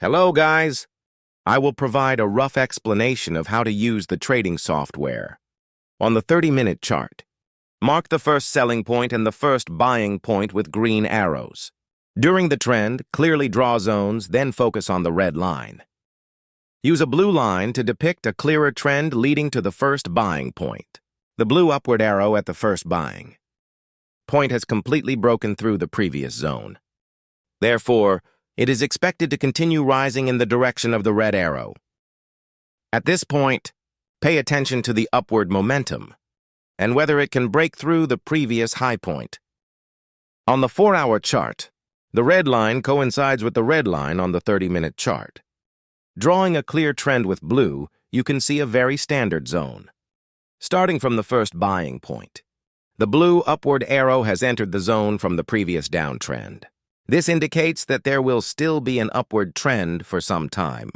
Hello, guys. I will provide a rough explanation of how to use the trading software. On the 30-minute chart, mark the first selling point and the first buying point with green arrows. During the trend, clearly draw zones, then focus on the red line. Use a blue line to depict a clearer trend leading to the first buying point. The blue upward arrow at the first buying point has completely broken through the previous zone. Therefore, it is expected to continue rising in the direction of the red arrow. At this point, pay attention to the upward momentum and whether it can break through the previous high point. On the 4-hour chart, the red line coincides with the red line on the 30-minute chart. Drawing a clear trend with blue, you can see a very standard zone. Starting from the first buying point, the blue upward arrow has entered the zone from the previous downtrend. This indicates that there will still be an upward trend for some time.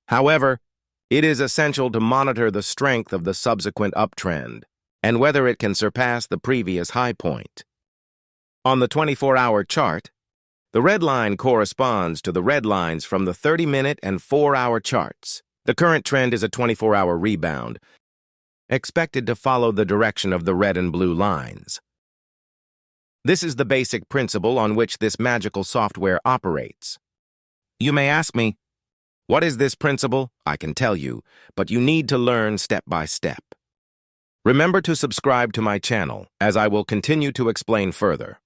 However, it is essential to monitor the strength of the subsequent uptrend and whether it can surpass the previous high point. On the 24-hour chart, the red line corresponds to the red lines from the 30-minute and 4-hour charts. The current trend is a 24-hour rebound, expected to follow the direction of the red and blue lines. This is the basic principle on which this magical software operates. You may ask me, what is this principle? I can tell you, but you need to learn step by step. Remember to subscribe to my channel, as I will continue to explain further.